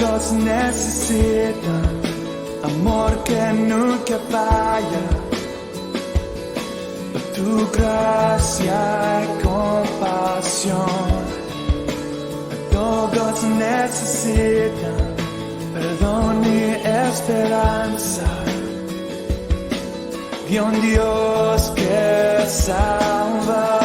Todos necesitan amor que nunca falla, tu gracia y compasión. Todos necesitan perdón y esperanza, y un Dios que salva.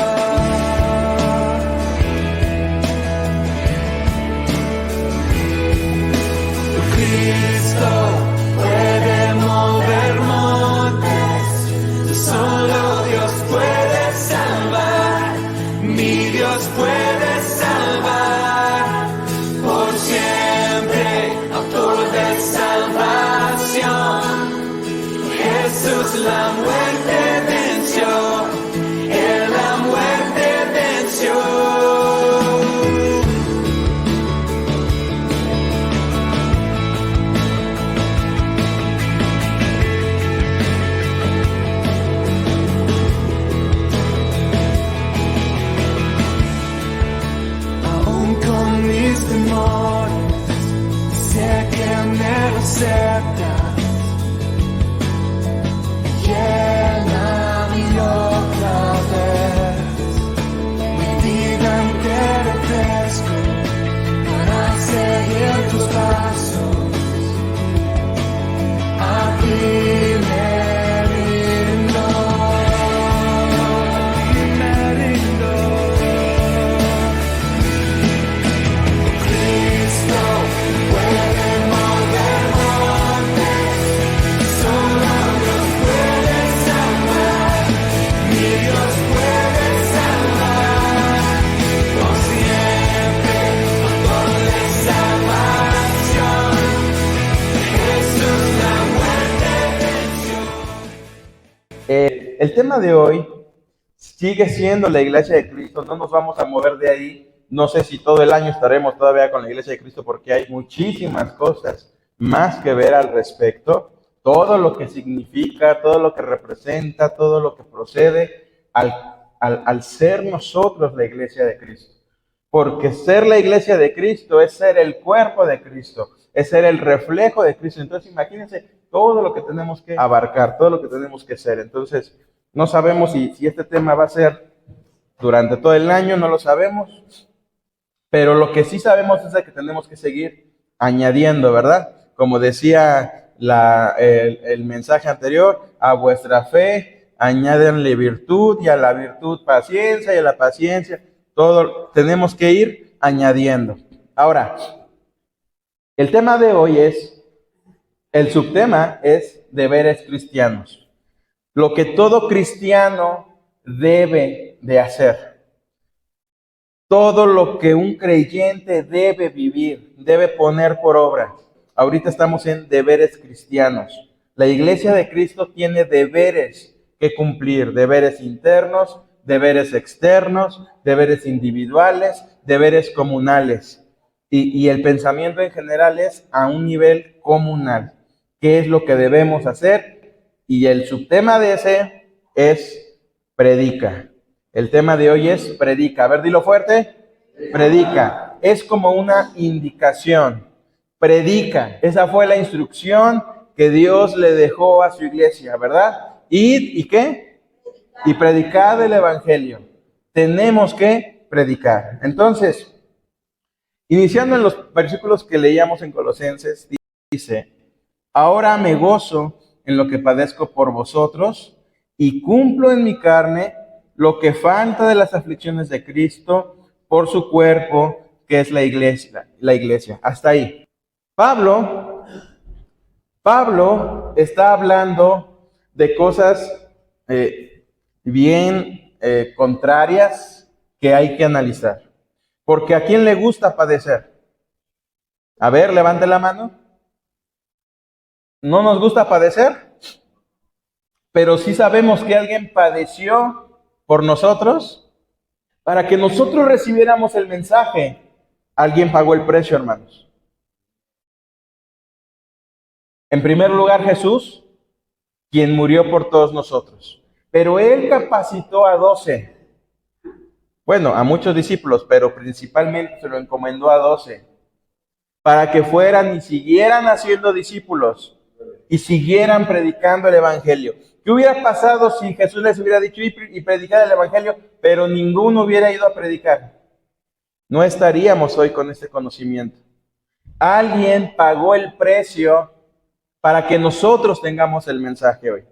Cristo puede mover montes, solo Dios puede salvar, mi Dios puede salvar, por siempre, autor de salvación. Jesús la muerte venció, Él la muerte venció. Sé que me aceptas, lléname otra vez, mi vida entera ofrezco para seguir tus pasos, a ti me rindo, me rindo. Cristo puede mover montes, solo Dios puede salvar, mi Dios puede salvar, por siempre, autor de salvación. Jesús la muerte venció. El tema de hoy sigue siendo la Iglesia de Cristo. No nos vamos a mover de ahí. No sé si todo el año estaremos todavía con la Iglesia de Cristo, porque hay muchísimas cosas más que ver al respecto. Todo lo que significa, todo lo que representa, todo lo que procede al ser nosotros la Iglesia de Cristo. Porque ser la Iglesia de Cristo es ser el cuerpo de Cristo, es ser el reflejo de Cristo. Entonces imagínense todo lo que tenemos que abarcar, todo lo que tenemos que ser. Entonces no sabemos si este tema va a ser durante todo el año, no lo sabemos. Pero lo que sí sabemos es que tenemos que seguir añadiendo, ¿verdad? Como decía el mensaje anterior, a vuestra fe añádenle virtud, y a la virtud paciencia, y a la paciencia, todo tenemos que ir añadiendo. Ahora, el tema de hoy el subtema es deberes cristianos. Lo que todo cristiano debe de hacer. Todo lo que un creyente debe vivir, debe poner por obra. Ahorita estamos en deberes cristianos. La Iglesia de Cristo tiene deberes que cumplir, deberes internos, deberes externos, deberes individuales, deberes comunales. Y el pensamiento en general es a un nivel comunal. ¿Qué es lo que debemos hacer? Y el subtema de ese es predica. El tema de hoy es predica. A ver, dilo fuerte. Predica. Es como una indicación. Predica. Esa fue la instrucción que Dios le dejó a su iglesia, ¿verdad? ¿Y qué? Y predicar el evangelio. Tenemos que predicar. Entonces, iniciando en los versículos que leíamos en Colosenses, dice: ahora me gozo en lo que padezco por vosotros y cumplo en mi carne lo que falta de las aflicciones de Cristo por su cuerpo, que es la iglesia. Hasta ahí. Pablo está hablando de cosas bien contrarias que hay que analizar. Porque ¿a quién le gusta padecer? A ver, levante la mano. ¿No nos gusta padecer? Pero sí sabemos que alguien padeció por nosotros, para que nosotros recibiéramos el mensaje. Alguien pagó el precio, hermanos. En primer lugar, Jesús, quien murió por todos nosotros. Pero Él capacitó a 12. Bueno, a muchos discípulos, pero principalmente se lo encomendó a 12. para que fueran y siguieran haciendo discípulos y siguieran predicando el Evangelio. ¿Qué hubiera pasado si Jesús les hubiera dicho y predicar el Evangelio, pero ninguno hubiera ido a predicar? No estaríamos hoy con este conocimiento. Alguien pagó el precio para que nosotros tengamos el mensaje hoy.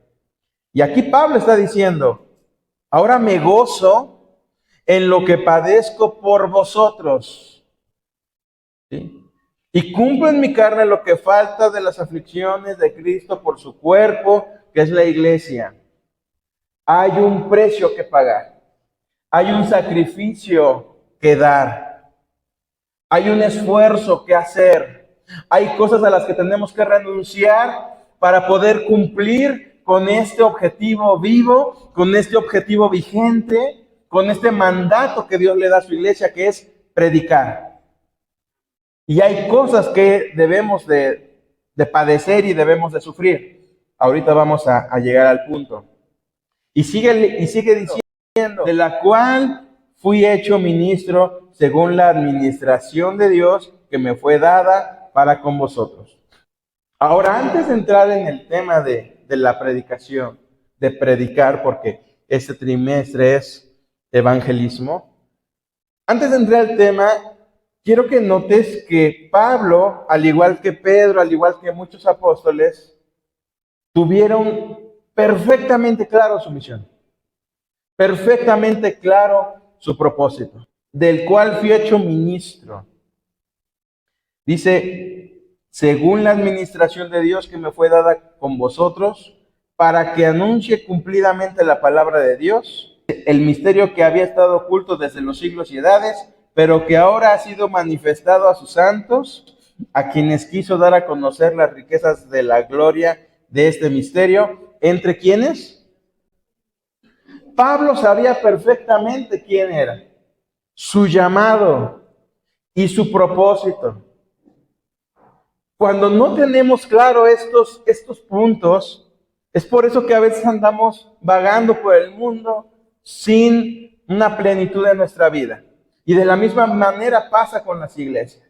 Y aquí Pablo está diciendo, ahora me gozo en lo que padezco por vosotros. ¿Sí? Y cumplo en mi carne lo que falta de las aflicciones de Cristo por su cuerpo, que es la iglesia. Hay un precio que pagar. Hay un sacrificio que dar. Hay un esfuerzo que hacer. Hay cosas a las que tenemos que renunciar para poder cumplir con este objetivo vivo, con este objetivo vigente, con este mandato que Dios le da a su iglesia, que es predicar. Y hay cosas que debemos de padecer y debemos de sufrir. Ahorita vamos a llegar al punto. Y sigue diciendo, de la cual fui hecho ministro según la administración de Dios que me fue dada para con vosotros. Ahora, antes de entrar en el tema de la predicación, de predicar, porque este trimestre es evangelismo, antes de entrar al tema, quiero que notes que Pablo, al igual que Pedro, al igual que muchos apóstoles, tuvieron perfectamente claro su misión, perfectamente claro su propósito, del cual fui hecho ministro. Dice, según la administración de Dios que me fue dada con vosotros, para que anuncie cumplidamente la palabra de Dios, el misterio que había estado oculto desde los siglos y edades, pero que ahora ha sido manifestado a sus santos, a quienes quiso dar a conocer las riquezas de la gloria de este misterio. ¿Entre quiénes? Pablo sabía perfectamente quién era, su llamado y su propósito. Cuando no tenemos claro estos puntos, es por eso que a veces andamos vagando por el mundo sin una plenitud en nuestra vida. Y de la misma manera pasa con las iglesias.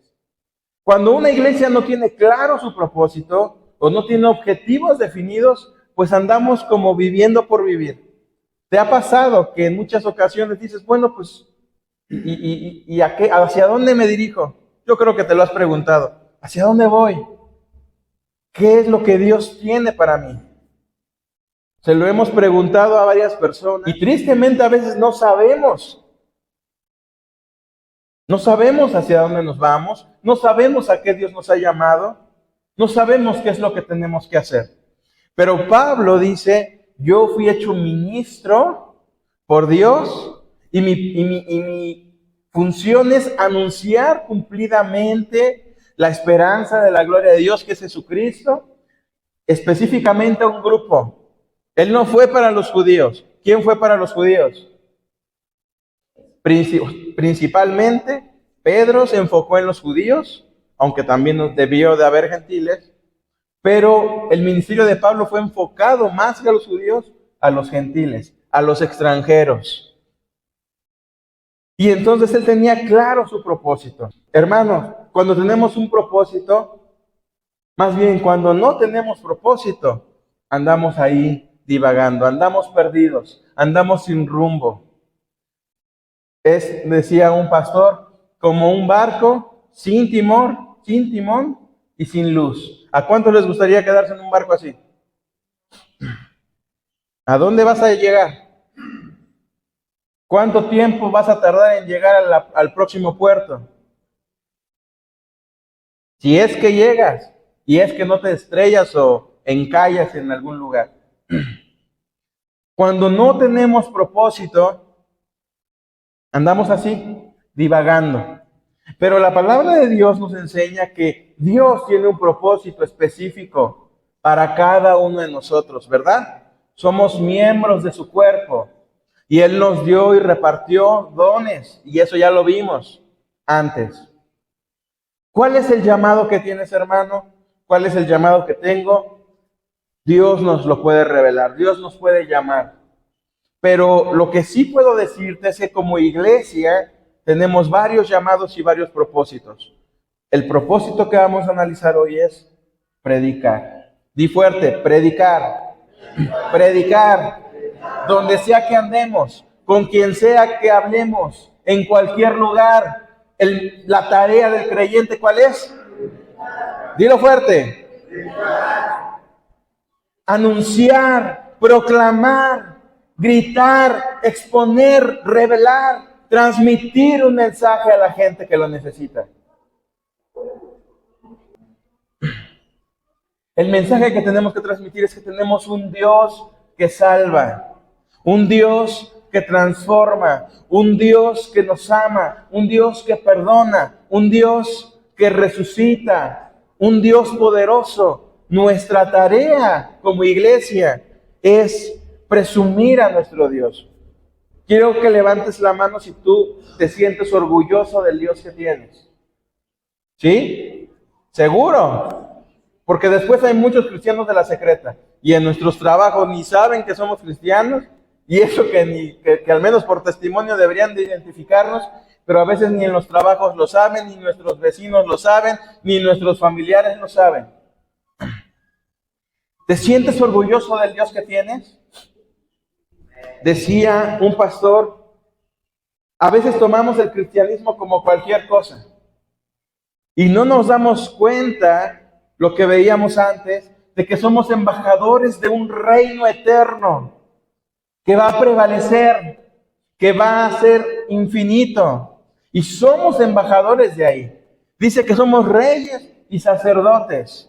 Cuando una iglesia no tiene claro su propósito o no tiene objetivos definidos, pues andamos como viviendo por vivir. ¿Te ha pasado que en muchas ocasiones dices, bueno, pues, hacia dónde me dirijo? Yo creo que te lo has preguntado. ¿Hacia dónde voy? ¿Qué es lo que Dios tiene para mí? Se lo hemos preguntado a varias personas y tristemente a veces no sabemos. No sabemos hacia dónde nos vamos, no sabemos a qué Dios nos ha llamado, no sabemos qué es lo que tenemos que hacer. Pero Pablo dice, yo fui hecho ministro por Dios y mi función es anunciar cumplidamente la esperanza de la gloria de Dios, que es Jesucristo, específicamente a un grupo. Él no fue para los judíos. ¿Quién fue para los judíos? Principalmente, Pedro se enfocó en los judíos, aunque también debió de haber gentiles, pero el ministerio de Pablo fue enfocado más que a los judíos, a los gentiles, a los extranjeros. Y entonces él tenía claro su propósito. Hermanos, cuando tenemos un propósito, más bien cuando no tenemos propósito, andamos ahí divagando, andamos perdidos, andamos sin rumbo. Es, decía un pastor, como un barco sin timón y sin luz. ¿A cuántos les gustaría quedarse en un barco así? ¿A dónde vas a llegar? ¿Cuánto tiempo vas a tardar en llegar al próximo puerto? Si es que llegas, y es que no te estrellas o encallas en algún lugar. Cuando no tenemos propósito, andamos así, divagando. Pero la palabra de Dios nos enseña que Dios tiene un propósito específico para cada uno de nosotros, ¿verdad? Somos miembros de su cuerpo. Y Él nos dio y repartió dones, y eso ya lo vimos antes. ¿Cuál es el llamado que tienes, hermano? ¿Cuál es el llamado que tengo? Dios nos lo puede revelar, Dios nos puede llamar. Pero lo que sí puedo decirte es que como iglesia tenemos varios llamados y varios propósitos. El propósito que vamos a analizar hoy es predicar. Di fuerte, predicar. Predicar. Donde sea que andemos, con quien sea que hablemos, en cualquier lugar. La tarea del creyente, ¿cuál es? Dilo fuerte. Anunciar, proclamar, gritar, exponer, revelar, transmitir un mensaje a la gente que lo necesita. El mensaje que tenemos que transmitir es que tenemos un Dios que salva, un Dios que transforma, un Dios que nos ama, un Dios que perdona, un Dios que resucita, un Dios poderoso. Nuestra tarea como iglesia es presumir a nuestro Dios. Quiero que levantes la mano si tú te sientes orgulloso del Dios que tienes. ¿Sí? ¿Seguro? Porque después hay muchos cristianos de la secreta y en nuestros trabajos ni saben que somos cristianos y eso que al menos por testimonio deberían de identificarnos, pero a veces ni en los trabajos lo saben, ni nuestros vecinos lo saben, ni nuestros familiares lo saben. ¿Te sientes orgulloso del Dios que tienes? Decía un pastor, a veces tomamos el cristianismo como cualquier cosa y no nos damos cuenta, lo que veíamos antes, de que somos embajadores de un reino eterno que va a prevalecer, que va a ser infinito. Y somos embajadores de ahí. Dice que somos reyes y sacerdotes.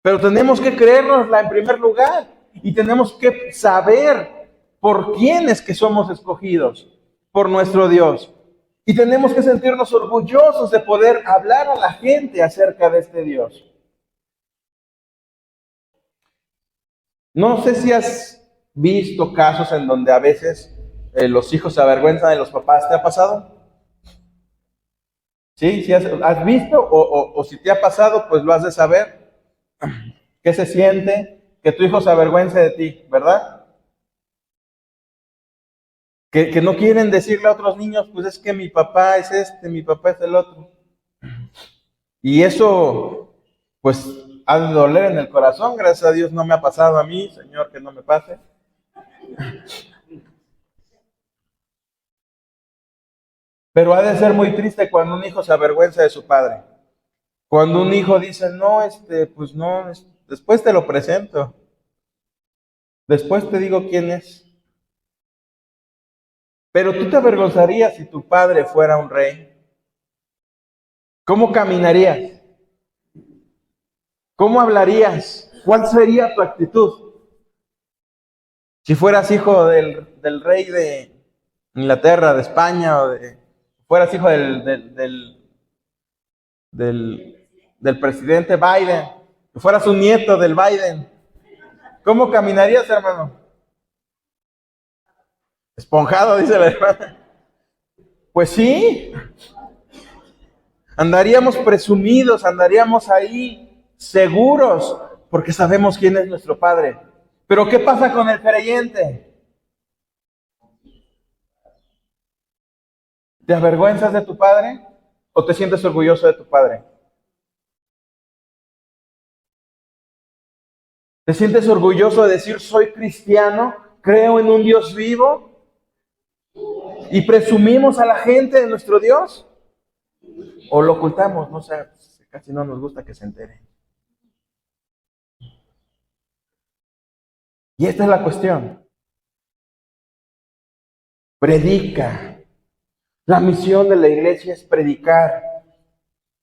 Pero tenemos que creérnosla en primer lugar y tenemos que saber por quién es que somos escogidos, por nuestro Dios. Y tenemos que sentirnos orgullosos de poder hablar a la gente acerca de este Dios. No sé si has visto casos en donde a veces los hijos se avergüenzan de los papás. ¿Te ha pasado? ¿Sí? ¿Sí has visto? O si te ha pasado, pues lo has de saber. ¿Qué se siente? Que tu hijo se avergüence de ti, ¿verdad? Que no quieren decirle a otros niños, pues es que mi papá es este, mi papá es el otro. Y eso, pues, ha de doler en el corazón. Gracias a Dios no me ha pasado a mí, Señor, que no me pase. Pero ha de ser muy triste cuando un hijo se avergüenza de su padre. Cuando un hijo dice, no, pues no, después te lo presento. Después te digo quién es. Pero tú te avergonzarías si tu padre fuera un rey. ¿Cómo caminarías? ¿Cómo hablarías? ¿Cuál sería tu actitud? Si fueras hijo del rey de Inglaterra, de España, o fueras hijo del presidente Biden, si fueras un nieto del Biden, ¿cómo caminarías, hermano? Esponjado, dice la hermana. Pues sí, andaríamos presumidos, andaríamos ahí seguros, porque sabemos quién es nuestro Padre. Pero ¿qué pasa con el creyente? ¿Te avergüenzas de tu Padre o te sientes orgulloso de tu Padre? ¿Te sientes orgulloso de decir soy cristiano, creo en un Dios vivo? ¿Y presumimos a la gente de nuestro Dios? ¿O lo ocultamos? No sé, casi no nos gusta que se entere. Y esta es la cuestión. Predica. La misión de la iglesia es predicar.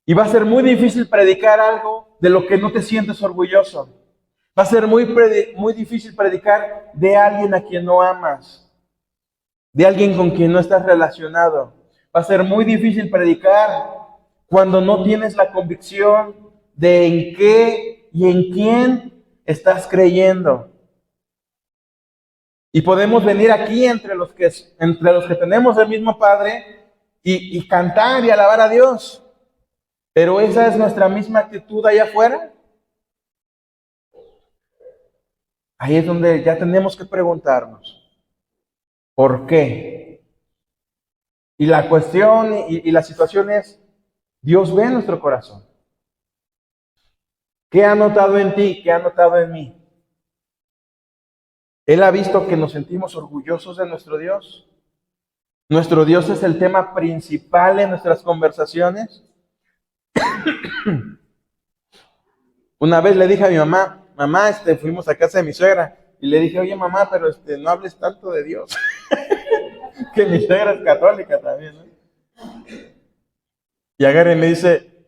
Y va a ser muy difícil predicar algo de lo que no te sientes orgulloso. Va a ser muy difícil predicar de alguien a quien no amas. De alguien con quien no estás relacionado. Va a ser muy difícil predicar cuando no tienes la convicción de en qué y en quién estás creyendo. Y podemos venir aquí entre los que tenemos el mismo Padre y cantar y alabar a Dios. Pero esa es nuestra misma actitud allá afuera. Ahí es donde ya tenemos que preguntarnos. ¿Por qué? Y la cuestión y la situación es, Dios ve nuestro corazón. ¿Qué ha notado en ti? ¿Qué ha notado en mí? Él ha visto que nos sentimos orgullosos de nuestro Dios. Nuestro Dios es el tema principal en nuestras conversaciones. Una vez le dije a mi mamá, fuimos a casa de mi suegra, y le dije, oye mamá, pero no hables tanto de Dios. Que mi suegra es católica también, ¿no? Y agarra y me dice,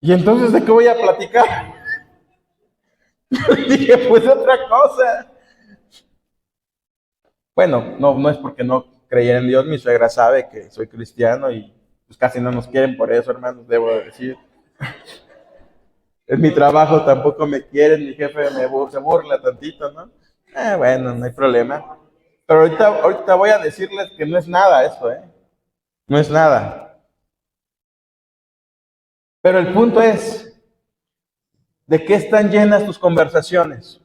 ¿y entonces de qué voy a platicar? Le dije, pues otra cosa. Bueno, no es porque no creyera en Dios, mi suegra sabe que soy cristiano y pues casi no nos quieren por eso, hermanos, debo decir. En mi trabajo tampoco me quieren, mi jefe se burla tantito, ¿no? Bueno, no hay problema. Pero ahorita voy a decirles que no es nada eso, ¿eh? No es nada. Pero el punto es, ¿de qué están llenas tus conversaciones?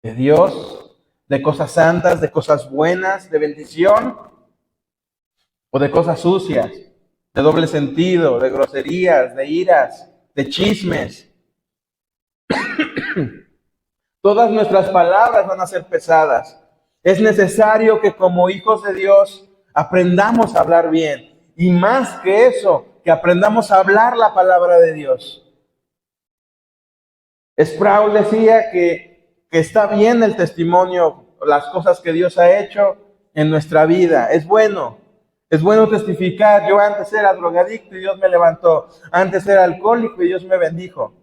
¿De Dios? ¿De cosas santas? ¿De cosas buenas? ¿De bendición? ¿O de cosas sucias? ¿De doble sentido? ¿De groserías? ¿De iras? ¿De chismes? Todas nuestras palabras van a ser pesadas. Es necesario que como hijos de Dios aprendamos a hablar bien. Y más que eso, que aprendamos a hablar la palabra de Dios. Sproul decía que está bien el testimonio, las cosas que Dios ha hecho en nuestra vida. Es bueno testificar. Yo antes era drogadicto y Dios me levantó. Antes era alcohólico y Dios me bendijo.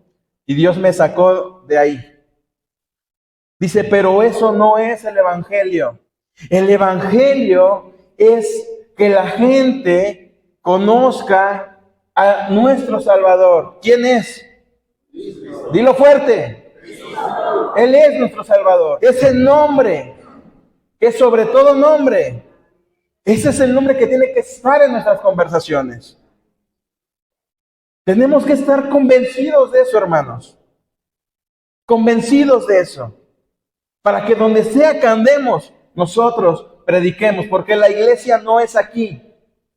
Y Dios me sacó de ahí. Dice, pero eso no es el evangelio. El evangelio es que la gente conozca a nuestro Salvador. ¿Quién es? Dilo fuerte. Él es nuestro Salvador. Ese nombre, que es sobre todo nombre, ese es el nombre que tiene que estar en nuestras conversaciones. Tenemos que estar convencidos de eso, hermanos. Convencidos de eso. Para que donde sea que andemos, nosotros prediquemos. Porque la iglesia no es aquí.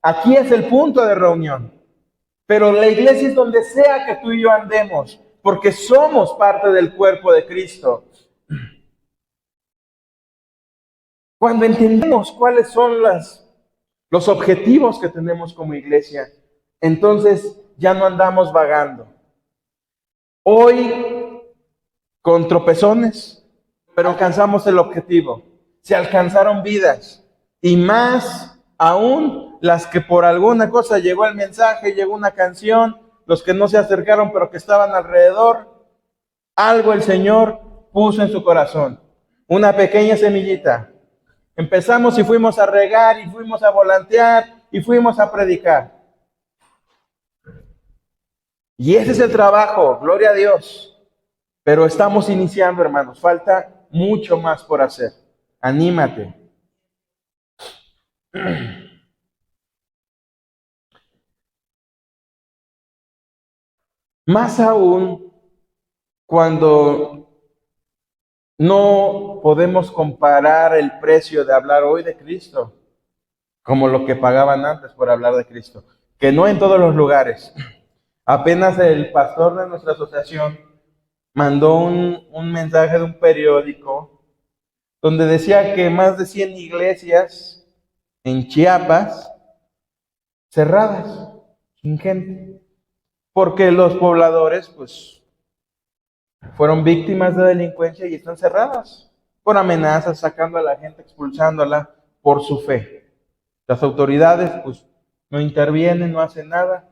Aquí es el punto de reunión. Pero la iglesia es donde sea que tú y yo andemos. Porque somos parte del cuerpo de Cristo. Cuando entendemos cuáles son los objetivos que tenemos como iglesia, entonces ya no andamos vagando. Hoy, con tropezones, pero alcanzamos el objetivo. Se alcanzaron vidas. Y más aún las que por alguna cosa llegó el mensaje, llegó una canción, los que no se acercaron pero que estaban alrededor, algo el Señor puso en su corazón. Una pequeña semillita. Empezamos y fuimos a regar y fuimos a volantear y fuimos a predicar. Y ese es el trabajo, gloria a Dios. Pero estamos iniciando, hermanos. Falta mucho más por hacer. Anímate. Más aún cuando no podemos comparar el precio de hablar hoy de Cristo como lo que pagaban antes por hablar de Cristo. Que no en todos los lugares. Apenas el pastor de nuestra asociación mandó un mensaje de un periódico donde decía que más de 100 iglesias en Chiapas cerradas, sin gente, porque los pobladores pues fueron víctimas de delincuencia y están cerradas por amenazas, sacando a la gente, expulsándola por su fe. Las autoridades pues no intervienen, no hacen nada.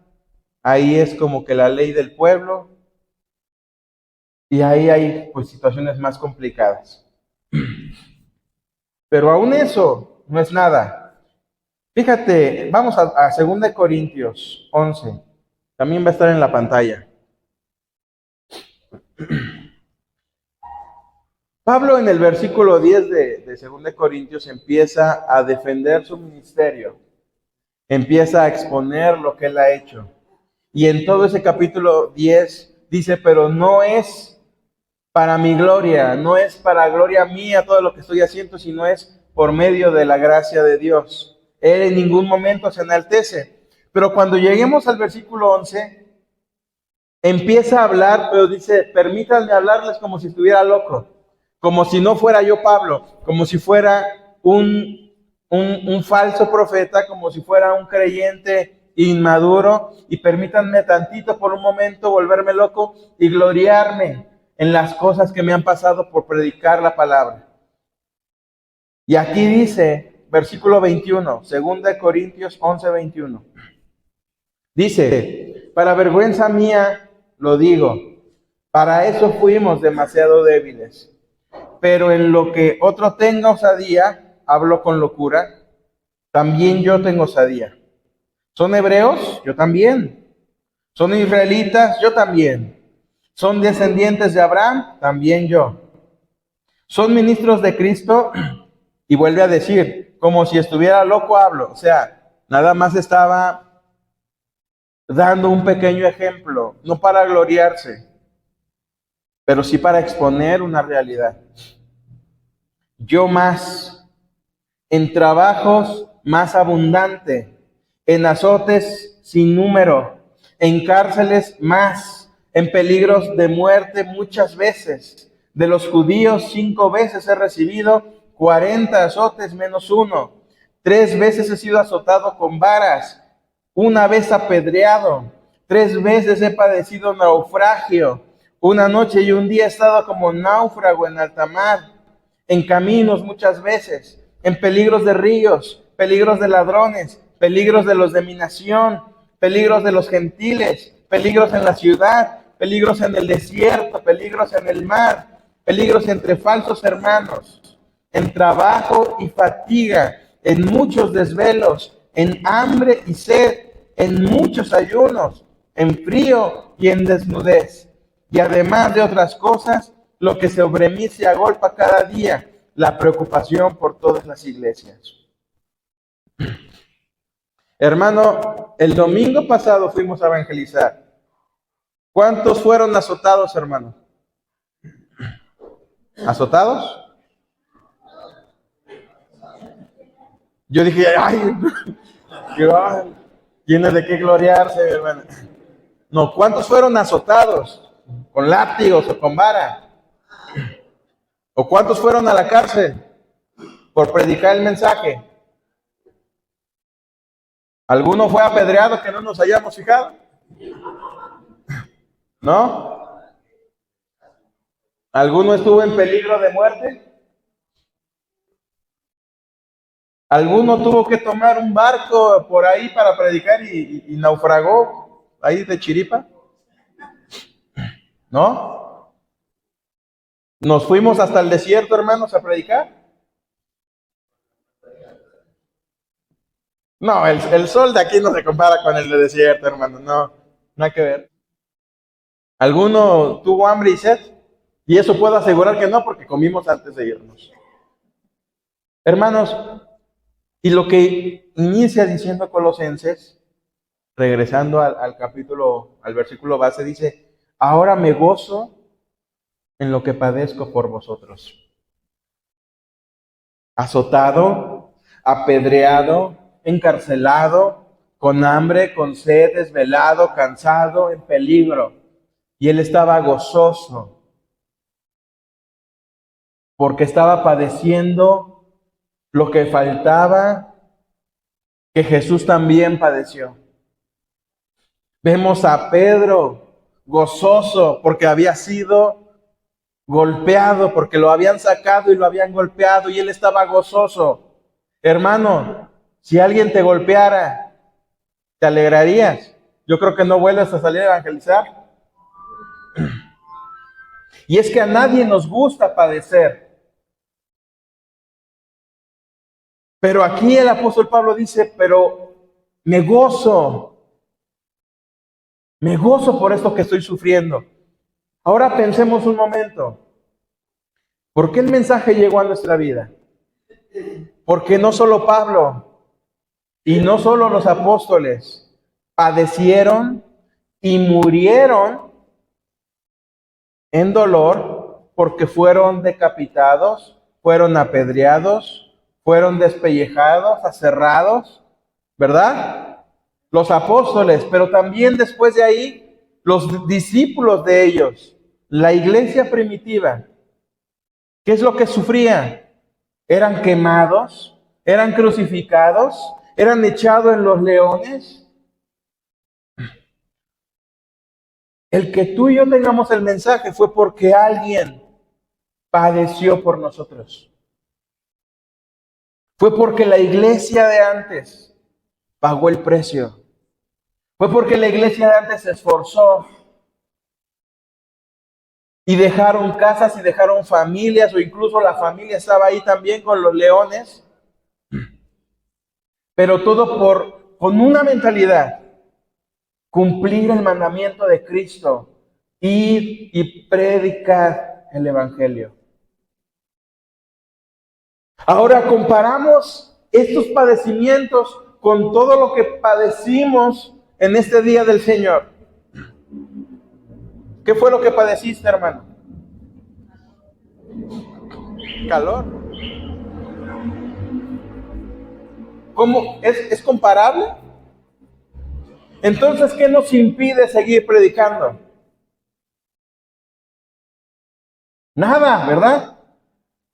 Ahí es como que la ley del pueblo. Y ahí hay pues situaciones más complicadas. Pero aún eso no es nada. Fíjate, vamos a 2 Corintios 11. También va a estar en la pantalla. Pablo en el versículo 10 de 2 Corintios empieza a defender su ministerio. Empieza a exponer lo que él ha hecho. Y en todo ese capítulo 10 dice, pero no es para mi gloria, no es para gloria mía todo lo que estoy haciendo, sino es por medio de la gracia de Dios. Él en ningún momento se enaltece, Pero cuando lleguemos al versículo 11, empieza a hablar, pero dice, permítanme hablarles como si estuviera loco, como si no fuera yo Pablo, como si fuera un falso profeta, como si fuera un creyente inmaduro, y permítanme tantito por un momento volverme loco y gloriarme en las cosas que me han pasado por predicar la palabra. Y aquí dice, versículo 21, 2 Corintios 11, 21. Dice, para vergüenza mía lo digo, para eso fuimos demasiado débiles. Pero en lo que otro tenga osadía, hablo con locura, también yo tengo osadía. ¿Son hebreos? Yo también. ¿Son israelitas? Yo también. ¿Son descendientes de Abraham? También yo. ¿Son ministros de Cristo? Y vuelve a decir, como si estuviera loco hablo. O sea, nada más estaba dando un pequeño ejemplo, no para gloriarse, pero sí para exponer una realidad. Yo más, en trabajos más abundante, en azotes sin número, en cárceles más, en peligros de muerte muchas veces. De los judíos 5 veces he recibido 40 azotes menos uno. 3 veces he sido azotado con varas, 1 vez apedreado, 3 veces he padecido naufragio. 1 noche y 1 día he estado como náufrago en alta mar, en caminos muchas veces, en peligros de ríos, peligros de ladrones, peligros de los de mi nación, peligros de los gentiles, peligros en la ciudad, peligros en el desierto, peligros en el mar, peligros entre falsos hermanos, en trabajo y fatiga, en muchos desvelos, en hambre y sed, en muchos ayunos, en frío y en desnudez. Y además de otras cosas, lo que sobre mí se agolpa cada día, la preocupación por todas las iglesias. Hermano, el domingo pasado fuimos a evangelizar. ¿Cuántos fueron azotados, hermano? ¿Azotados? Yo dije, ay, tiene de qué gloriarse, hermano. No, ¿cuántos fueron azotados? ¿Con látigos o con vara? ¿O cuántos fueron a la cárcel por predicar el mensaje? ¿Alguno fue apedreado que no nos hayamos fijado? ¿No? ¿Alguno estuvo en peligro de muerte? ¿Alguno tuvo que tomar un barco por ahí para predicar y naufragó ahí de chiripa? ¿No? ¿Nos fuimos hasta el desierto, hermanos, a predicar? No, el sol de aquí no se compara con el de desierto, hermano. No, nada que ver. ¿Alguno tuvo hambre y sed? Y eso puedo asegurar que no, porque comimos antes de irnos. Hermanos, y lo que inicia diciendo Colosenses, regresando al capítulo, al versículo base, dice, ahora me gozo en lo que padezco por vosotros. Azotado, apedreado, encarcelado, con hambre, con sed, desvelado, cansado, en peligro. Y él estaba gozoso porque estaba padeciendo lo que faltaba, que Jesús también padeció. Vemos a Pedro gozoso porque había sido golpeado, porque lo habían sacado y lo habían golpeado, y él estaba gozoso. Hermano, si alguien te golpeara, ¿te alegrarías? Yo creo que no vuelves a salir a evangelizar. Y es que a nadie nos gusta padecer. Pero aquí el apóstol Pablo dice, pero me gozo por esto que estoy sufriendo. Ahora pensemos un momento. ¿Por qué el mensaje llegó a nuestra vida? Porque no solo Pablo y no solo los apóstoles padecieron y murieron en dolor porque fueron decapitados, fueron apedreados, fueron despellejados, aserrados, ¿verdad? los apóstoles, pero también después de ahí, los discípulos de ellos, la iglesia primitiva. ¿Qué es lo que sufría? Eran quemados, eran crucificados, eran echados en los leones. El que tú y yo tengamos el mensaje fue porque alguien padeció por nosotros. Fue porque la iglesia de antes pagó el precio. Fue porque la iglesia de antes se esforzó y dejaron casas y dejaron familias, o incluso la familia estaba ahí también con los leones. Pero todo con una mentalidad: cumplir el mandamiento de Cristo, ir y predicar el Evangelio. Ahora comparamos estos padecimientos con todo lo que padecimos en este día del Señor. ¿Qué fue lo que padeciste, hermano? Calor. ¿Cómo? ¿Es comparable? Entonces, ¿qué nos impide seguir predicando? Nada, ¿verdad?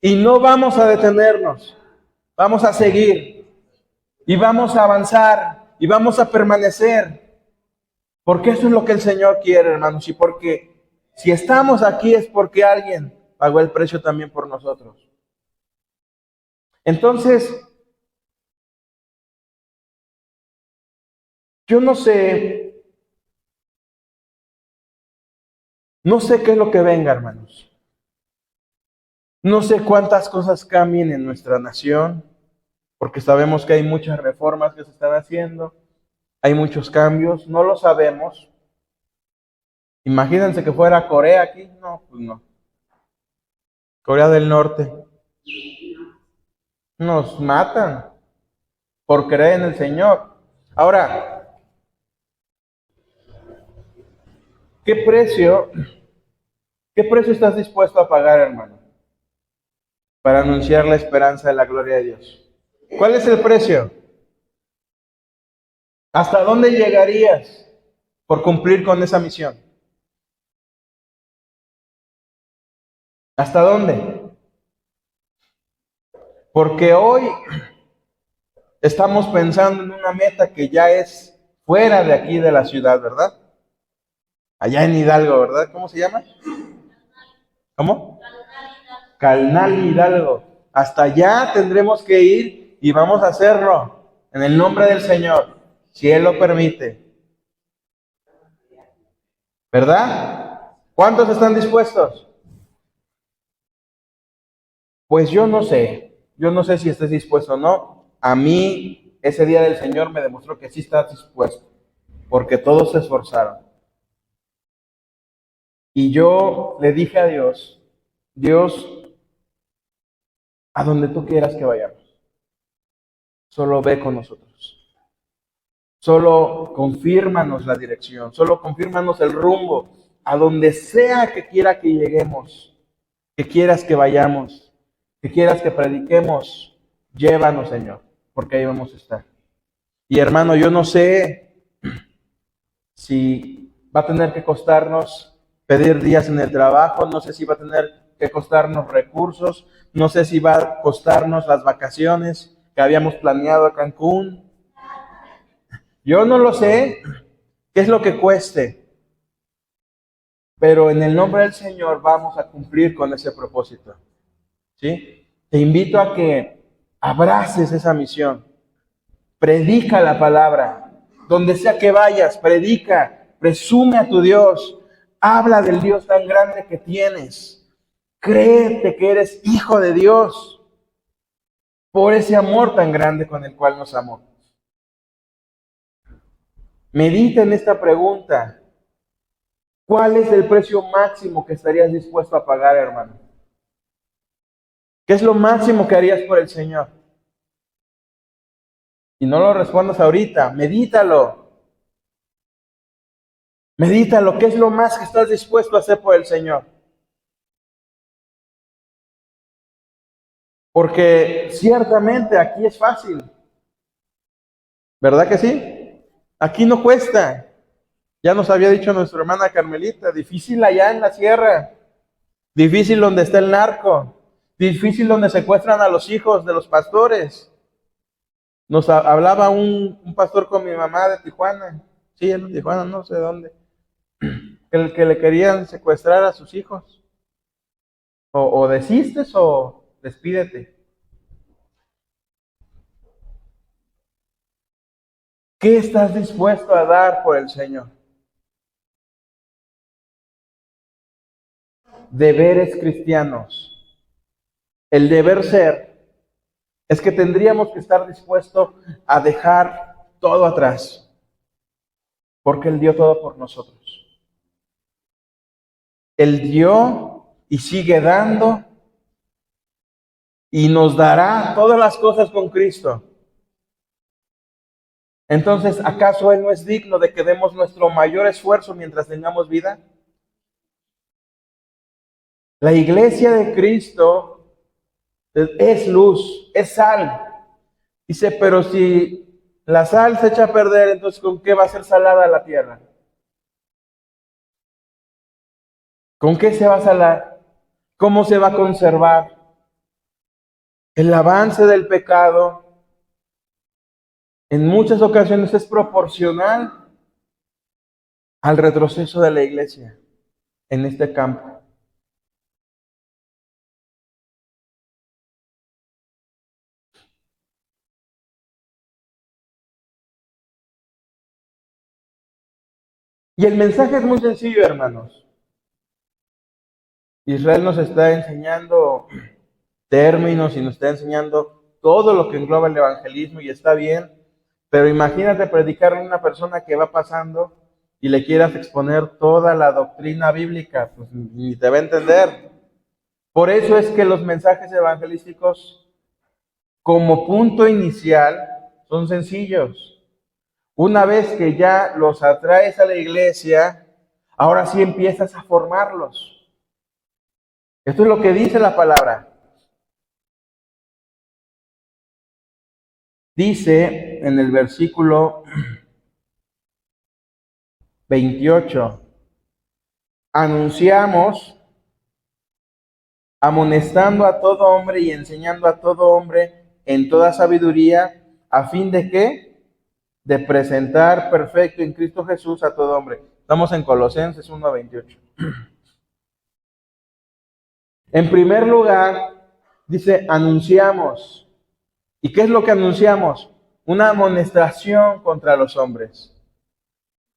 Y no vamos a detenernos, vamos a seguir y vamos a avanzar y vamos a permanecer, porque eso es lo que el Señor quiere, hermanos, y porque si estamos aquí es porque alguien pagó el precio también por nosotros. Entonces, yo no sé qué es lo que venga, hermanos. No sé cuántas cosas cambien en nuestra nación, porque sabemos que hay muchas reformas que se están haciendo, hay muchos cambios, no lo sabemos. Imagínense que fuera Corea aquí, no, pues no. Corea del Norte, nos matan por creer en el Señor. Ahora, ¿qué precio estás dispuesto a pagar, hermano, para anunciar la esperanza de la gloria de Dios? ¿Cuál es el precio? ¿Hasta dónde llegarías por cumplir con esa misión? ¿Hasta dónde? Porque hoy estamos pensando en una meta que ya es fuera de aquí de la ciudad, ¿verdad? Allá en Hidalgo, ¿verdad? ¿Cómo se llama? ¿Cómo? Calnal, Hidalgo. Hasta allá tendremos que ir y vamos a hacerlo en el nombre del Señor, si Él lo permite. ¿Verdad? ¿Cuántos están dispuestos? Pues yo no sé si estés dispuesto o no. A mí ese día del Señor me demostró que sí estás dispuesto, porque todos se esforzaron. Y yo le dije a Dios, Dios, a donde tú quieras que vayamos, solo ve con nosotros. Solo confírmanos la dirección, solo confírmanos el rumbo, a donde sea que quiera que lleguemos, que quieras que vayamos, que quieras que prediquemos, llévanos, Señor, porque ahí vamos a estar. Y hermano, yo no sé si va a tener que costarnos pedir días en el trabajo, no sé si va a tener que costarnos recursos, no sé si va a costarnos las vacaciones que habíamos planeado a Cancún. Yo no lo sé qué es lo que cueste, pero en el nombre del Señor vamos a cumplir con ese propósito. ¿Sí? Te invito a que abraces esa misión. Predica la palabra. Donde sea que vayas, predica, presume a tu Dios. Habla del Dios tan grande que tienes. Créete que eres hijo de Dios por ese amor tan grande con el cual nos amó. Medita en esta pregunta. ¿Cuál es el precio máximo que estarías dispuesto a pagar, hermano? ¿Qué es lo máximo que harías por el Señor? Y no lo respondas ahorita, medítalo. Medítalo, ¿qué es lo más que estás dispuesto a hacer por el Señor? Porque ciertamente aquí es fácil. ¿Verdad que sí? Aquí no cuesta. Ya nos había dicho nuestra hermana Carmelita, difícil allá en la sierra, difícil donde está el narco, difícil donde secuestran a los hijos de los pastores. Nos hablaba un pastor con mi mamá de Tijuana, sí, en Tijuana, no sé dónde, que le querían secuestrar a sus hijos. O desistes o despídete. ¿Qué estás dispuesto a dar por el Señor? Deberes cristianos. El deber ser es que tendríamos que estar dispuestos a dejar todo atrás, porque Él dio todo por nosotros. Él dio y sigue dando y nos dará todas las cosas con Cristo. Entonces, ¿acaso Él no es digno de que demos nuestro mayor esfuerzo mientras tengamos vida? La iglesia de Cristo es luz, es sal. Dice, pero si la sal se echa a perder, entonces ¿con qué va a ser salada la tierra? ¿Con qué se va a salar? ¿Cómo se va a conservar? El avance del pecado en muchas ocasiones es proporcional al retroceso de la iglesia en este campo. Y el mensaje es muy sencillo, hermanos. Israel nos está enseñando términos y nos está enseñando todo lo que engloba el evangelismo y está bien, pero imagínate predicarle a una persona que va pasando y le quieras exponer toda la doctrina bíblica, pues ni te va a entender. Por eso es que los mensajes evangelísticos como punto inicial son sencillos. Una vez que ya los atraes a la iglesia, ahora sí empiezas a formarlos. Esto es lo que dice la palabra. Dice en el versículo 28, anunciamos, amonestando a todo hombre y enseñando a todo hombre en toda sabiduría, a fin de que de presentar perfecto en Cristo Jesús a todo hombre. Estamos en Colosenses 1:28. En primer lugar, dice, anunciamos. ¿Y qué es lo que anunciamos? Una amonestación contra los hombres.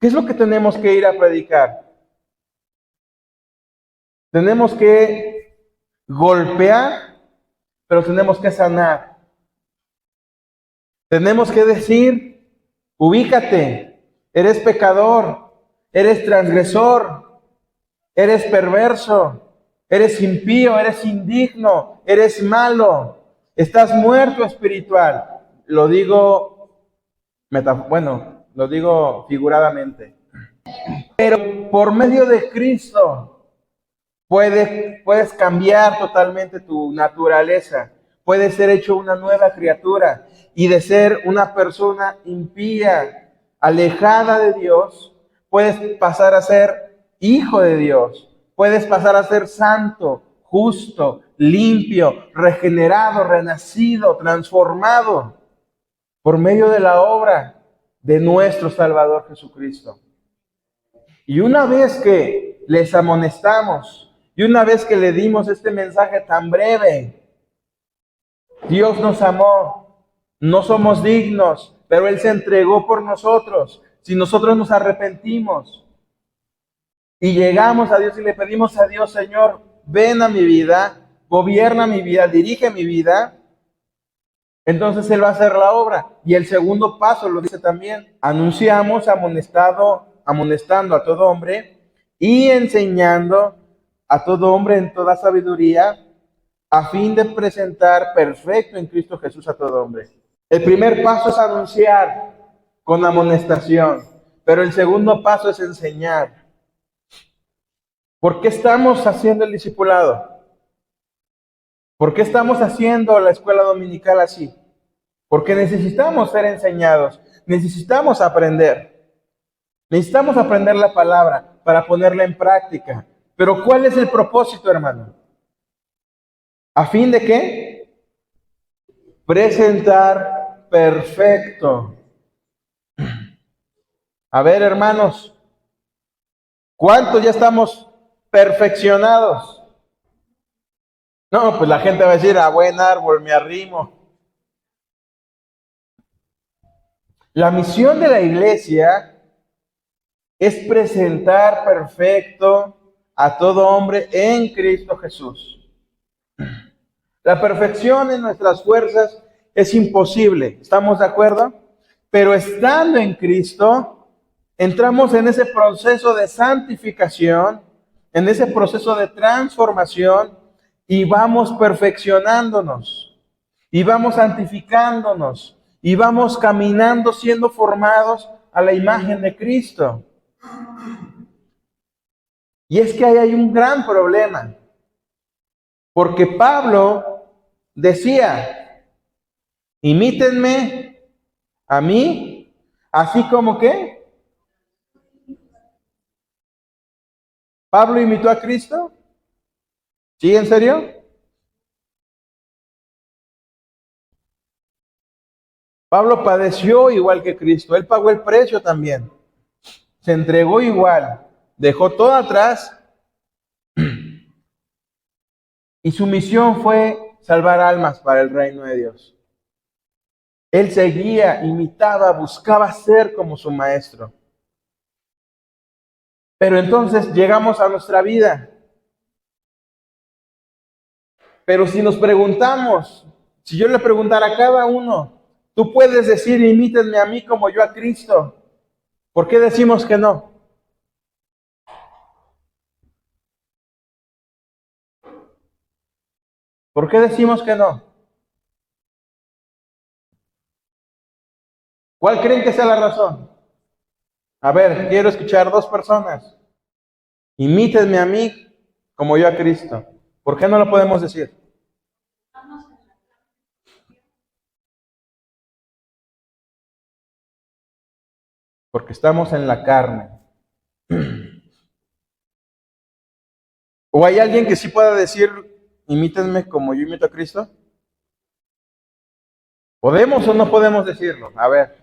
¿Qué es lo que tenemos que ir a predicar? Tenemos que golpear, pero tenemos que sanar. Tenemos que decir, ubícate, eres pecador, eres transgresor, eres perverso, eres impío, eres indigno, eres malo, estás muerto espiritual. Lo digo, lo digo figuradamente. Pero por medio de Cristo puedes cambiar totalmente tu naturaleza. Puedes ser hecho una nueva criatura y de ser una persona impía, alejada de Dios, puedes pasar a ser hijo de Dios. Puedes pasar a ser santo, justo, limpio, regenerado, renacido, transformado por medio de la obra de nuestro Salvador Jesucristo. Y una vez que les amonestamos, y una vez que le dimos este mensaje tan breve, Dios nos amó, no somos dignos, pero Él se entregó por nosotros. Si nosotros nos arrepentimos y llegamos a Dios y le pedimos a Dios, Señor, ven a mi vida, gobierna mi vida, dirige mi vida, entonces Él va a hacer la obra. Y el segundo paso lo dice también, anunciamos amonestando a todo hombre y enseñando a todo hombre en toda sabiduría, a fin de presentar perfecto en Cristo Jesús a todo hombre. El primer paso es anunciar con amonestación, pero el segundo paso es enseñar. ¿Por qué estamos haciendo el discipulado? ¿Por qué estamos haciendo la escuela dominical así? Porque necesitamos ser enseñados, necesitamos aprender. Necesitamos aprender la palabra para ponerla en práctica. Pero ¿cuál es el propósito, hermano? ¿A fin de qué? Presentar perfecto. A ver, hermanos, ¿cuántos ya estamos perfeccionados? No, pues la gente va a decir, a buen árbol me arrimo. La misión de la iglesia es presentar perfecto a todo hombre en Cristo Jesús. La perfección en nuestras fuerzas es imposible, ¿estamos de acuerdo? Pero estando en Cristo, entramos en ese proceso de santificación, en ese proceso de transformación y vamos perfeccionándonos, y vamos santificándonos, y vamos caminando siendo formados a la imagen de Cristo. Y es que ahí hay un gran problema, porque Pablo decía, imítenme a mí, así como que Pablo imitó a Cristo. ¿Sí, en serio? Pablo padeció igual que Cristo, él pagó el precio también, se entregó igual, dejó todo atrás y su misión fue salvar almas para el reino de Dios. Él seguía, imitaba, buscaba ser como su maestro. Pero entonces llegamos a nuestra vida. Pero si nos preguntamos, si yo le preguntara a cada uno, tú puedes decir, imítenme a mí como yo a Cristo. ¿Por qué decimos que no? ¿Por qué decimos que no? ¿Cuál creen que sea la razón? A ver, quiero escuchar dos personas. Imítenme a mí como yo a Cristo. ¿Por qué no lo podemos decir? Porque estamos en la carne. ¿O hay alguien que sí pueda decir, imítenme como yo imito a Cristo? ¿Podemos o no podemos decirlo? A ver,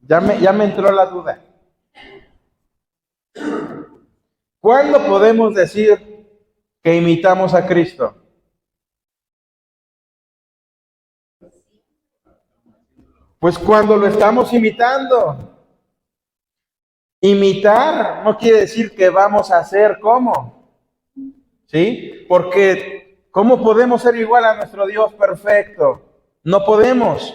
ya me entró la duda. ¿Cuándo podemos decir que imitamos a Cristo? Pues cuando lo estamos imitando. Imitar no quiere decir que vamos a hacer como, ¿sí? Porque ¿cómo podemos ser igual a nuestro Dios perfecto? No podemos.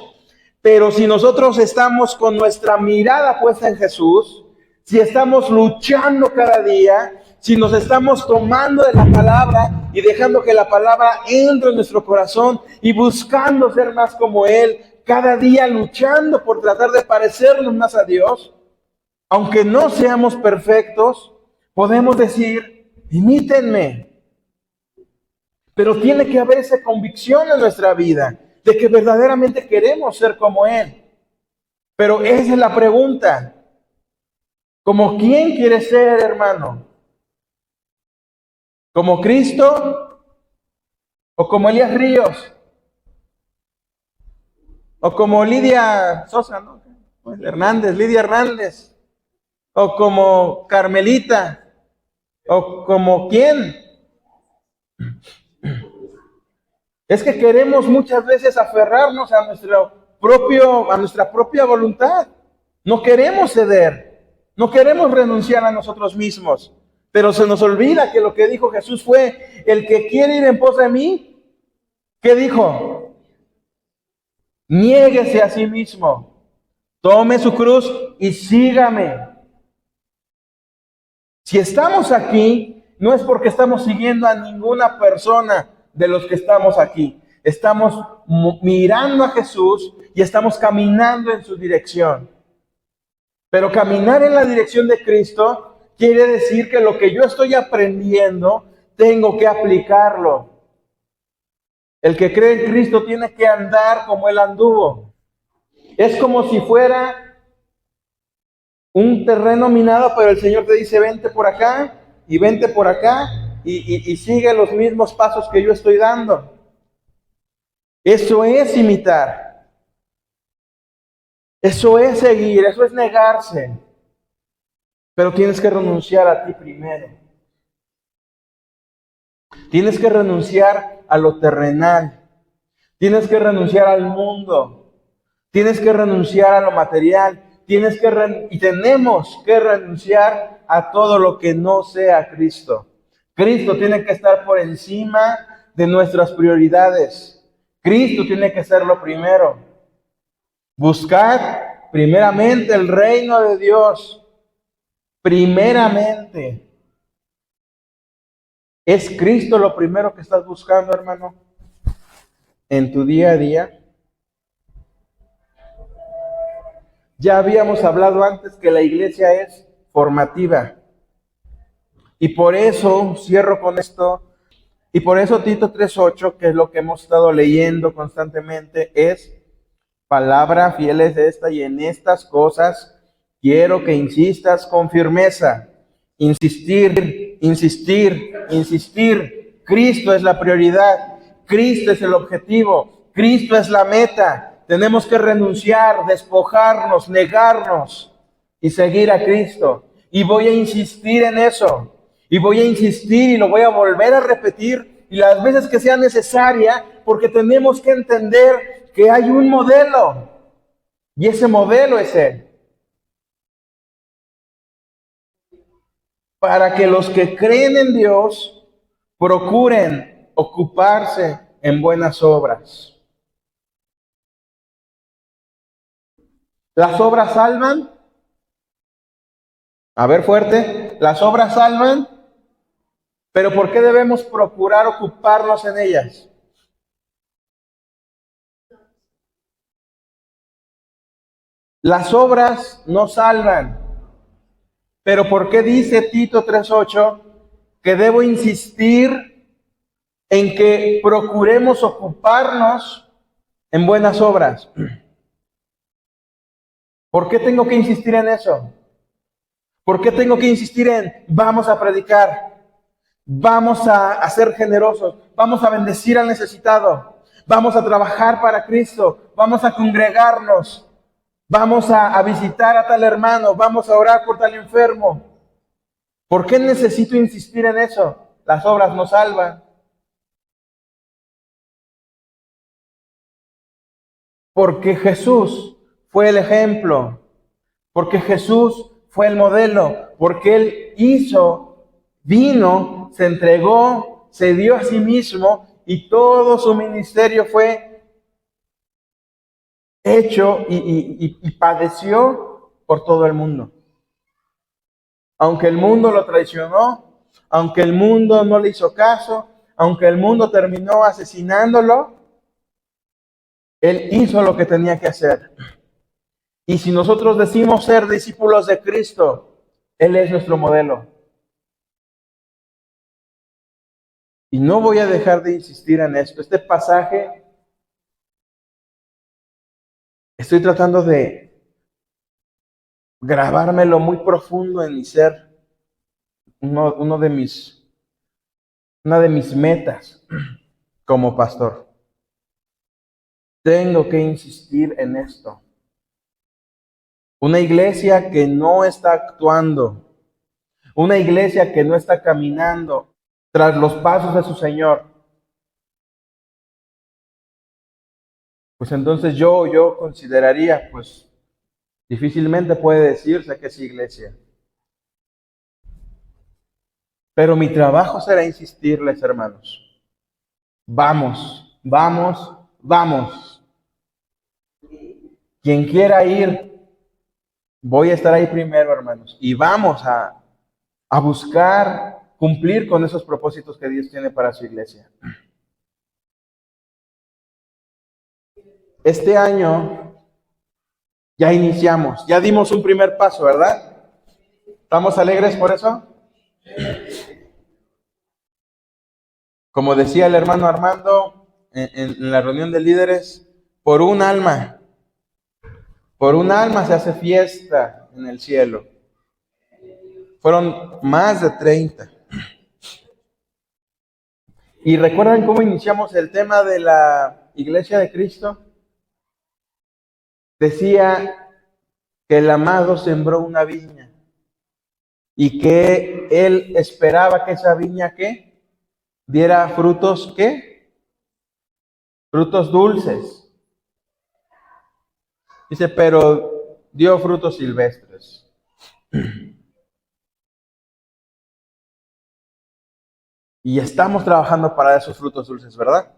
Pero si nosotros estamos con nuestra mirada puesta en Jesús, si estamos luchando cada día, si nos estamos tomando de la palabra y dejando que la palabra entre en nuestro corazón y buscando ser más como Él, cada día luchando por tratar de parecernos más a Dios, aunque no seamos perfectos, podemos decir, imítenme. Pero tiene que haber esa convicción en nuestra vida de que verdaderamente queremos ser como Él. Pero esa es la pregunta. ¿Como quién quiere ser, hermano? ¿Como Cristo? ¿O como Elías Ríos? ¿O como Lidia Sosa, no? Hernández, Lidia Hernández? ¿O como Carmelita? ¿O como quién? Es que queremos muchas veces aferrarnos a nuestra propia voluntad. No queremos ceder, no queremos renunciar a nosotros mismos. Pero se nos olvida que lo que dijo Jesús fue, el que quiere ir en pos de mí, ¿qué dijo? Niéguese a sí mismo, tome su cruz y sígame. Si estamos aquí, no es porque estamos siguiendo a ninguna persona de los que estamos aquí. Estamos mirando a Jesús y estamos caminando en su dirección. Pero caminar en la dirección de Cristo quiere decir que lo que yo estoy aprendiendo, tengo que aplicarlo. El que cree en Cristo tiene que andar como Él anduvo. Es como si fuera un terreno minado, pero el Señor te dice, vente por acá y vente por acá y sigue los mismos pasos que yo estoy dando. Eso es imitar. Eso es seguir, eso es negarse. Pero tienes que renunciar a ti primero. Tienes que renunciar a lo terrenal. Tienes que renunciar al mundo. Tienes que renunciar a lo material. Y tenemos que renunciar a todo lo que no sea Cristo. Cristo tiene que estar por encima de nuestras prioridades. Cristo tiene que ser lo primero. Buscar primeramente el reino de Dios. Primeramente. ¿Es Cristo lo primero que estás buscando, hermano? En tu día a día. Ya habíamos hablado antes que la iglesia es formativa. Y por eso, cierro con esto, y por eso Tito 3:8, que es lo que hemos estado leyendo constantemente, es palabra fiel es esta, y en estas cosas quiero que insistas con firmeza. Insistir, insistir, insistir. Cristo es la prioridad. Cristo es el objetivo. Cristo es la meta. Tenemos que renunciar, despojarnos, negarnos y seguir a Cristo. Y voy a insistir en eso. Y voy a insistir y lo voy a volver a repetir y las veces que sea necesaria, porque tenemos que entender que hay un modelo. Y ese modelo es Él. Para que los que creen en Dios procuren ocuparse en buenas obras. ¿Las obras salvan? A ver, fuerte. ¿Las obras salvan? Pero ¿por qué debemos procurar ocuparnos en ellas? Las obras no salvan. Pero ¿por qué dice Tito 3:8 que debo insistir en que procuremos ocuparnos en buenas obras? ¿Por qué tengo que insistir en eso? ¿Por qué tengo que insistir en vamos a predicar? Vamos a ser generosos, vamos a bendecir al necesitado, vamos a trabajar para Cristo, vamos a congregarnos, vamos a visitar a tal hermano, vamos a orar por tal enfermo? ¿Por qué necesito insistir en eso? Las obras no salvan. Porque Jesús fue el ejemplo, porque Jesús fue el modelo, porque Él vino, se entregó, se dio a sí mismo y todo su ministerio fue hecho y padeció por todo el mundo. Aunque el mundo lo traicionó, aunque el mundo no le hizo caso, aunque el mundo terminó asesinándolo, Él hizo lo que tenía que hacer. Y si nosotros decimos ser discípulos de Cristo, Él es nuestro modelo. Y no voy a dejar de insistir en esto. Este pasaje, estoy tratando de grabármelo muy profundo en mi ser. Una de mis metas como pastor. Tengo que insistir en esto. Una iglesia que no está actuando, una iglesia que no está caminando tras los pasos de su Señor, pues entonces yo consideraría, pues difícilmente puede decirse que es iglesia. Pero mi trabajo será insistirles, hermanos. Vamos, vamos, vamos. Quien quiera ir, voy a estar ahí primero, hermanos. Y vamos a buscar cumplir con esos propósitos que Dios tiene para su iglesia. Este año ya iniciamos, ya dimos un primer paso, ¿verdad? ¿Estamos alegres por eso? Como decía el hermano Armando en la reunión de líderes, por un alma se hace fiesta. en el cielo. Fueron más de 30. ¿Y recuerdan cómo iniciamos el tema de la Iglesia de Cristo? Decía que el amado sembró una viña y que él esperaba que esa viña, ¿qué? Diera frutos, ¿qué? Frutos dulces. Dice, pero dio frutos silvestres. Y estamos trabajando para esos frutos dulces, ¿verdad?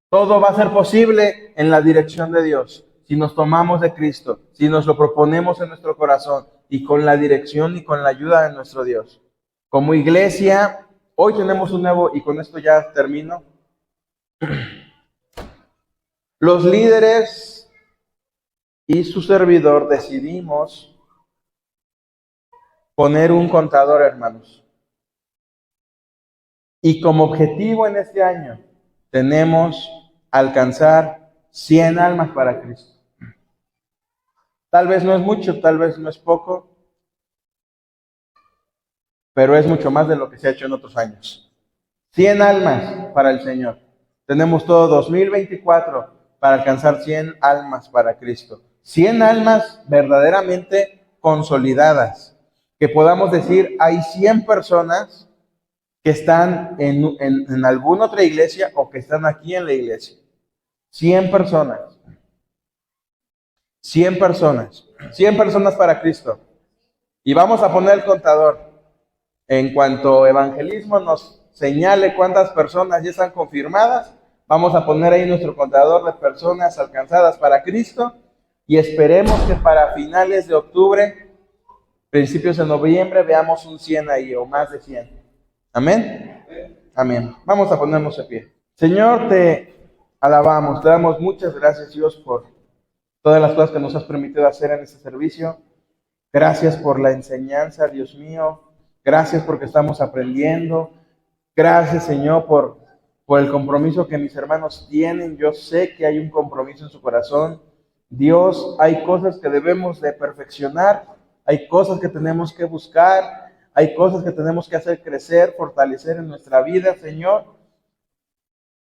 Todo va a ser posible en la dirección de Dios. Si nos tomamos de Cristo, si nos lo proponemos en nuestro corazón y con la dirección y con la ayuda de nuestro Dios. Como iglesia, hoy tenemos un nuevo, y con esto ya termino. Los líderes y su servidor decidimos poner un contador, hermanos. Y como objetivo en este año tenemos alcanzar 100 almas para Cristo. Tal vez no es mucho, tal vez no es poco, pero es mucho más de lo que se ha hecho en otros años. 100 almas para el Señor. Tenemos todo 2024 para alcanzar 100 almas para Cristo. 100 almas verdaderamente consolidadas. Que podamos decir, hay 100 personas que están en alguna otra iglesia o que están aquí en la iglesia. 100 personas. 100 personas. 100 personas para Cristo. Y vamos a poner el contador. En cuanto evangelismo nos señale cuántas personas ya están confirmadas, vamos a poner ahí nuestro contador de personas alcanzadas para Cristo y esperemos que para finales de octubre, principios de noviembre, veamos un 100 ahí o más de 100. Amén. Amén. Vamos a ponernos de pie. Señor, te alabamos, te damos muchas gracias, Dios, por todas las cosas que nos has permitido hacer en este servicio. Gracias por la enseñanza, Dios mío. Gracias porque estamos aprendiendo. Gracias, Señor, por el compromiso que mis hermanos tienen. Yo sé que hay un compromiso en su corazón. Dios, hay cosas que debemos de perfeccionar. Hay cosas que tenemos que buscar. Hay cosas que tenemos que hacer crecer, fortalecer en nuestra vida, Señor.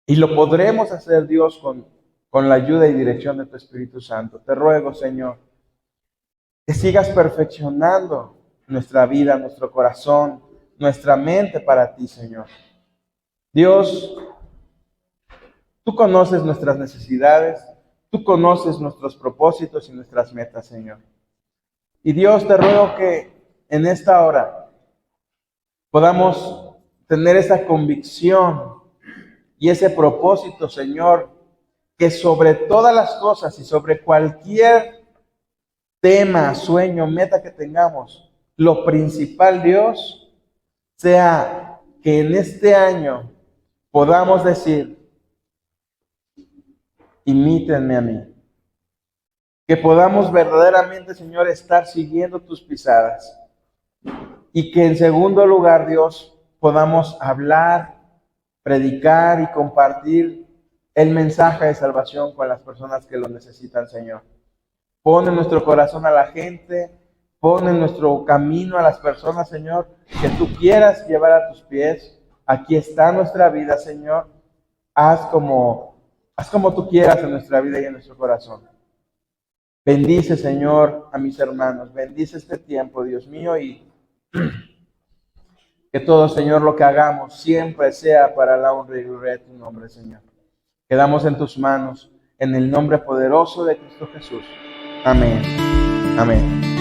Y lo podremos hacer, Dios, con la ayuda y dirección de tu Espíritu Santo. Te ruego, Señor, que sigas perfeccionando nuestra vida, nuestro corazón, nuestra mente para ti, Señor. Dios, tú conoces nuestras necesidades, tú conoces nuestros propósitos y nuestras metas, Señor. Y Dios, te ruego que en esta hora podamos tener esa convicción y ese propósito, Señor, que sobre todas las cosas y sobre cualquier tema, sueño, meta que tengamos, lo principal, Dios, sea que en este año podamos decir, imítenme a mí. Que podamos verdaderamente, Señor, estar siguiendo tus pisadas. Y que en segundo lugar, Dios, podamos hablar, predicar y compartir el mensaje de salvación con las personas que lo necesitan, Señor. Pon en nuestro corazón a la gente, pon en nuestro camino a las personas, Señor, que tú quieras llevar a tus pies. Aquí está nuestra vida, Señor. Haz como tú quieras en nuestra vida y en nuestro corazón. Bendice, Señor, a mis hermanos. Bendice este tiempo, Dios mío, y que todo, Señor, lo que hagamos siempre sea para la honra y gloria de tu nombre, Señor. Quedamos en tus manos, en el nombre poderoso de Cristo Jesús. Amén. Amén.